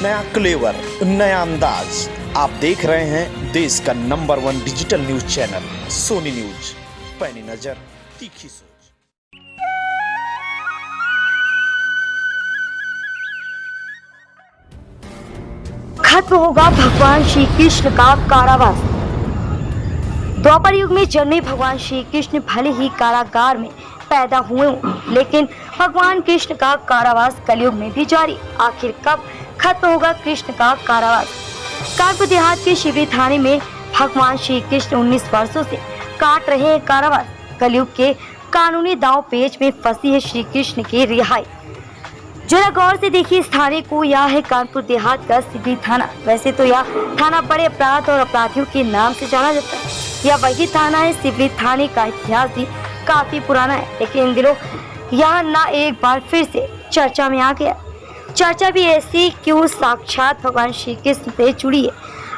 नया क्लेवर, नया अंदाज। आप देख रहे हैं देश का number 1 digital news channel Sony news. पैनी नजर, तीखी सोच। खत्म होगा भगवान श्री कृष्ण का कारावास। द्वापर युग में जन्मे भगवान श्री कृष्ण भले ही कारागार में पैदा हुए हों, लेकिन भगवान कृष्ण का कारावास कलयुग में भी जारी। आखिर कब खत्म होगा कृष्ण का कारावास? कानपुर देहात के शिवरी थाने में भगवान श्री कृष्ण 19 वर्षों से काट रहे हैं कारावास। कलयुग के कानूनी दांव पेच में फंसी है श्री कृष्ण की रिहाई। जरा गौर से देखिए इस थाने को। यह है कानपुर देहात का शिवरी थाना। वैसे तो यह थाना बड़े अपराध और अपराधियों के नाम से जाना जाता है। यह वही थाना है। शिवरी थाने का इतिहास भी काफी पुराना है, लेकिन इन दिनों यह ना एक बार फिर से चर्चा में आ गया। चर्चा भी ऐसी क्यों? साक्षात भगवान श्री कृष्ण से जुड़ी है।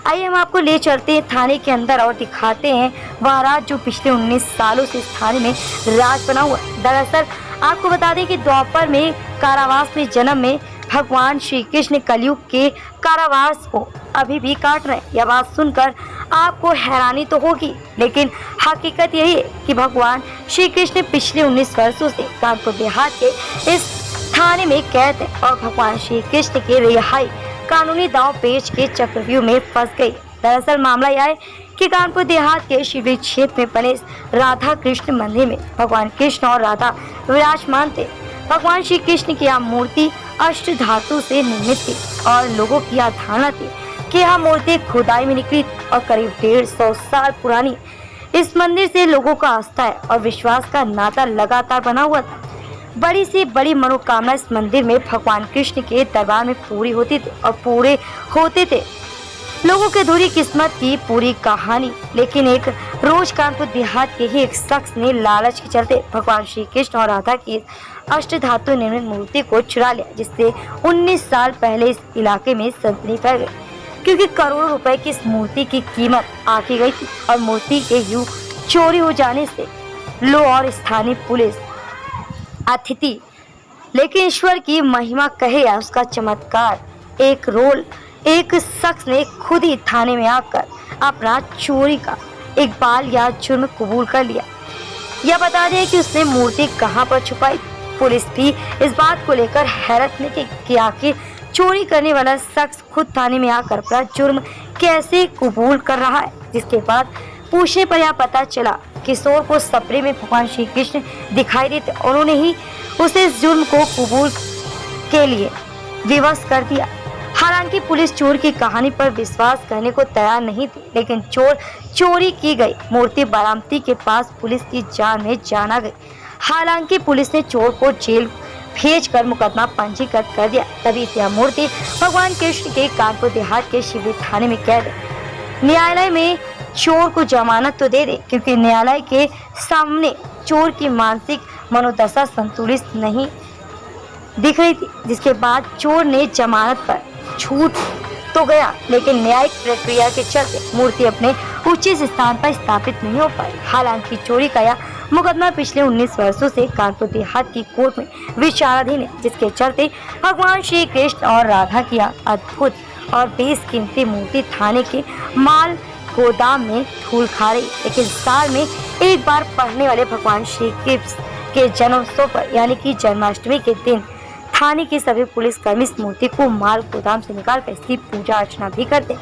आइए हम आपको ले चलते हैं थाने के अंदर और दिखाते हैं वह राज जो पिछले 19 सालों से इस थाने में राज बना हुआ। दरअसल आपको बता दें कि द्वापर में कारावास में जन्म में भगवान श्री कृष्ण कलयुग के कारावास को अभी भी काट रहे हैं। यह बात सुनकर आपको हैरानी तो होगी, लेकिन हकीकत यही है कि भगवान श्री कृष्ण पिछले 19 वर्षों से कानपुर देहात के इस थाने में कैद है और भगवान श्री कृष्ण की रिहाई कानूनी दांव पेच के चक्रव्यूह में फंस गई। दरअसल मामला यह है कि कानपुर देहात के शिवरी क्षेत्र में बने राधा कृष्ण मंदिर में भगवान कृष्ण और राधा विराजमान थे। भगवान श्री कृष्ण की यह मूर्ति अष्ट धातु से निर्मित थी और लोगों की यह धारणा थी कि यह मूर्ति खुदाई में निकली और करीब 150 साल पुरानी इस मंदिर से लोगों का आस्था और विश्वास का नाता लगातार बना हुआ था। बड़ी से बड़ी मनोकामना इस मंदिर में भगवान कृष्ण के दरबार में पूरी होती थी और पूरे होते थे लोगों की अधूरी किस्मत की पूरी कहानी। लेकिन एक रोज कानपुर देहात के ही एक शख्स ने लालच के चलते भगवान श्री कृष्ण और राधा की अष्ट धातु निर्मित मूर्ति को चुरा लिया, जिससे 19 साल पहले इस इलाके में सनसनी फैल गई, क्योंकि करोड़ों रुपए की इस मूर्ति की कीमत आकी गई थी और मूर्ति के यूं चोरी हो जाने से लोग और स्थानीय पुलिस अतिथि, लेकिन ईश्वर की महिमा कहे या उसका चमत्कार, एक शख्स ने खुद ही थाने में आकर अपना चोरी का इकबाल या जुर्म कबूल कर लिया। यह बता दें कि उसने मूर्ति कहां पर छुपाई। पुलिस भी इस बात को लेकर हैरत में थी कि आखिर चोरी करने वाला शख्स खुद थाने में आकर अपना जुर्म कैसे कबूल कर रहा है। जिसके बाद पूछने पर यह पता चला किशोर को सपने में भगवान श्री कृष्ण दिखाई देते और उन्होंने ही उसे इस जुर्म को कबूल के लिए विवश कर दिया। हालांकि पुलिस चोर की कहानी पर विश्वास करने को तैयार नहीं थी, लेकिन चोरी की गई मूर्ति बरामदी के पास पुलिस की जान में जान आ गई। हालांकि पुलिस ने चोर को जेल भेजकर मुकदमा पंजीकृत कर दिया। तभी यह मूर्ति भगवान कृष्ण के कानपुर देहात के शिवरी थाने में कैद है। न्यायालय में चोर को जमानत तो दे दे, क्योंकि न्यायालय के सामने चोर की मानसिक मनोदशा संतुलित नहीं दिख रही थी। जिसके बाद चोर ने जमानत पर छूट तो गया, लेकिन न्यायिक प्रक्रिया के चलते मूर्ति अपने उचित स्थान पर स्थापित नहीं हो पाई। हालांकि चोरी का यह मुकदमा पिछले 19 वर्षों से कानपुर देहात की कोर्ट में विचाराधीन है, जिसके चलते भगवान श्री कृष्ण और राधा की अद्भुत और बेशकीमती मूर्ति थाने के माल गोदाम में धूल खा रही। लेकिन साल में एक बार पढ़ने वाले भगवान श्री कृष्ण के जन्मोत्सव पर यानी कि जन्माष्टमी के दिन थाने के सभी पुलिसकर्मी इस मूर्ति को माल गोदाम से निकाल कर इसकी पूजा अर्चना भी करते हैं।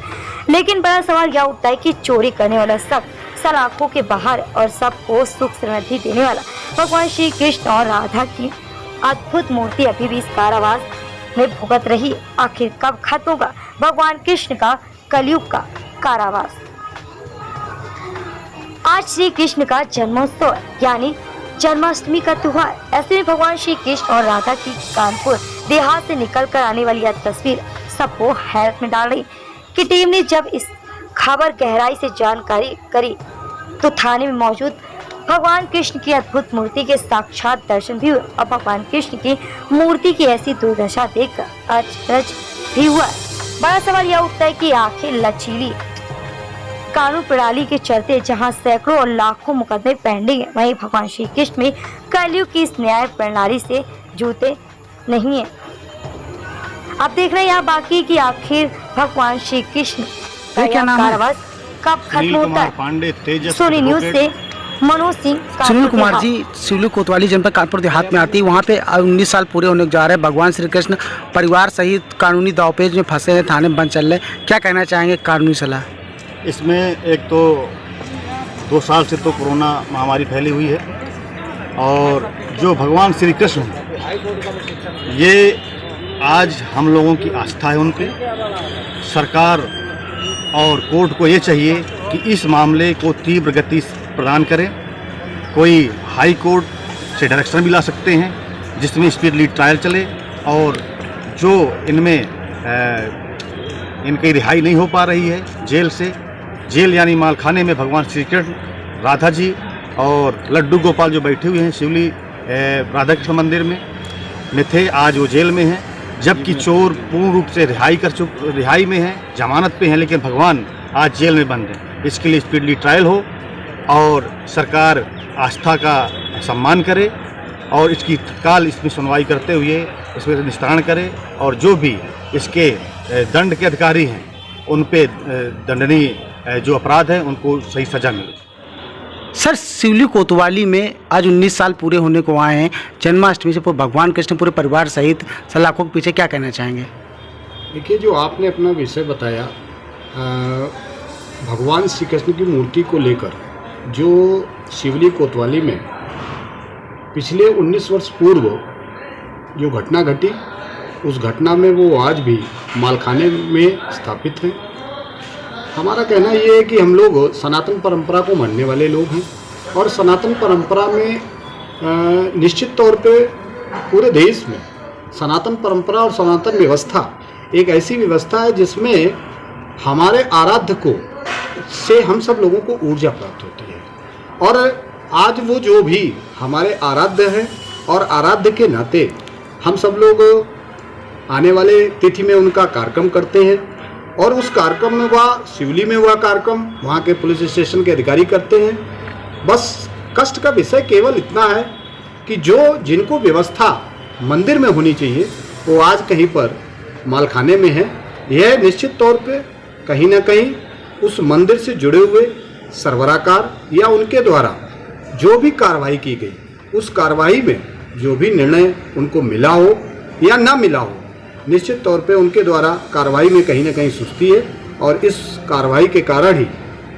लेकिन बड़ा सवाल यह उठता है कि चोरी करने वाला शख्स सलाखों के बाहर और सबको सुख समृद्धि देने वाला भगवान श्री कृष्ण और राधा की अद्भुत मूर्ति अभी भी इस कारावास में भुगत रही है। आखिर कब खत्म होगा भगवान कृष्ण का कलयुग का कारावास? आज श्री कृष्ण का जन्मोत्सव यानी जन्माष्टमी का त्योहार। ऐसे में भगवान श्री कृष्ण और राधा की कानपुर देहात से निकल कर आने वाली यह तस्वीर सबको हैरत में डाल रही कि टीम ने जब इस खबर गहराई से जानकारी करी तो थाने में मौजूद भगवान कृष्ण की अद्भुत मूर्ति के साक्षात दर्शन भी हुए और भगवान कृष्ण की मूर्ति की ऐसी दुर्दशा देखकर अचरज भी हुआ। बड़ा सवाल यह उठता है कि आखिर लचीली कानून प्रणाली के चलते जहां सैकड़ों और लाखों मुकदमे पेंडिंग है, वहीं भगवान श्री कृष्ण में कलयुग की इस न्याय प्रणाली से जूते नहीं है। आप देख रहे हैं यहाँ बाकी कि आखिर भगवान श्री कृष्ण का क्या नाम है? कारावास कब खत्म होता है। पांडे, तेजस सोनी न्यूज से मनोज सिंह। सुनील कुमार जी, सिवली कोतवाली जनपद कानपुर देहात में आती है। वहाँ पे 19 साल पूरे होने को जा रहे हैं। भगवान श्री कृष्ण परिवार सहित कानूनी दावपेच में फंसे हैं, थाने में बंद चल रहे हैं। क्या कहना चाहेंगे कानूनी सलाह? इसमें एक तो 2 साल से तो कोरोना महामारी फैली हुई है और जो भगवान श्री कृष्ण हैं, ये आज हम लोगों की आस्था है उन पे। सरकार और कोर्ट को ये चाहिए कि इस मामले को तीव्र गति प्रदान करें। कोई हाई कोर्ट से डायरेक्शन भी ला सकते हैं जिसमें स्पीडली ट्रायल चले और जो इनमें इनकी रिहाई नहीं हो पा रही है जेल से, जेल यानी मालखाने में भगवान श्री कृष्ण, राधा जी और लड्डू गोपाल जो बैठे हुए हैं शिवली राधा कृष्ण मंदिर में थे, आज वो जेल में हैं। जबकि चोर पूर्ण रूप से रिहाई में हैं, जमानत पे हैं, लेकिन भगवान आज जेल में बंद हैं। इसके लिए स्पीडली ट्रायल हो और सरकार आस्था का सम्मान करे और इसकी तत्काल इसमें सुनवाई करते हुए इसमें निस्तारण करे और जो भी इसके दंड के अधिकारी हैं उन पे दंडनीय जो अपराध हैं उनको सही सजा मिले। सर, सिवली कोतवाली में आज 19 साल पूरे होने को आए हैं। जन्माष्टमी से भगवान कृष्ण पूरे परिवार सहित सलाखों के पीछे, क्या कहना चाहेंगे? देखिए, जो आपने अपना विषय बताया भगवान श्री कृष्ण की मूर्ति को लेकर, जो सिवली कोतवाली में पिछले 19 वर्ष पूर्व जो घटना घटी, उस घटना में वो आज भी मालखाने में स्थापित हैं। हमारा कहना ये है कि हम लोग सनातन परंपरा को मानने वाले लोग हैं और सनातन परंपरा में निश्चित तौर पे पूरे देश में सनातन परंपरा और सनातन व्यवस्था एक ऐसी व्यवस्था है जिसमें हमारे आराध्य को से हम सब लोगों को ऊर्जा प्राप्त होती है। और आज वो जो भी हमारे आराध्य हैं और आराध्य के नाते हम सब लोग आने वाले तिथि में उनका कार्यक्रम करते हैं और उस कार्यक्रम में शिवली में हुआ कार्यक्रम वहाँ के पुलिस स्टेशन के अधिकारी करते हैं। बस कष्ट का विषय केवल इतना है कि जो जिनको व्यवस्था मंदिर में होनी चाहिए वो आज कहीं पर मालखाने में है। यह निश्चित तौर पे कहीं ना कहीं उस मंदिर से जुड़े हुए सरबराहकार या उनके द्वारा जो भी कार्रवाई की गई, उस कार्रवाई में जो भी निर्णय उनको मिला हो या ना मिला हो, निश्चित तौर पे उनके द्वारा कार्रवाई में कहीं ना कहीं सुस्ती है और इस कार्रवाई के कारण ही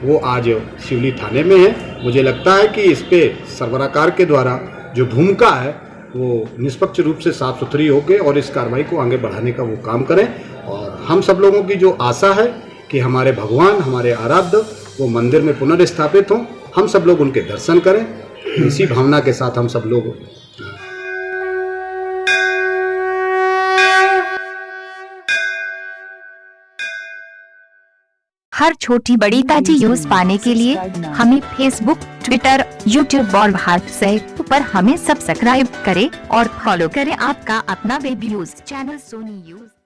वो आज शिवली थाने में है। मुझे लगता है कि इस पे सरबराहकार के द्वारा जो भूमिका है वो निष्पक्ष रूप से साफ सुथरी होकर और इस कार्रवाई को आगे बढ़ाने का वो काम करें। और हम सब लोगों की जो आशा है कि हमारे भगवान, हमारे आराध्य वो मंदिर में पुनर्स्थापित हों, हम सब लोग उनके दर्शन करें, इसी भावना के साथ हम सब लोग हर छोटी बड़ी ताजी न्यूज पाने के लिए हमें फेसबुक, ट्विटर, यूट्यूब और व्हाट्सएप पर हमें सब्सक्राइब करें और फॉलो करें आपका अपना web news channel Sony news.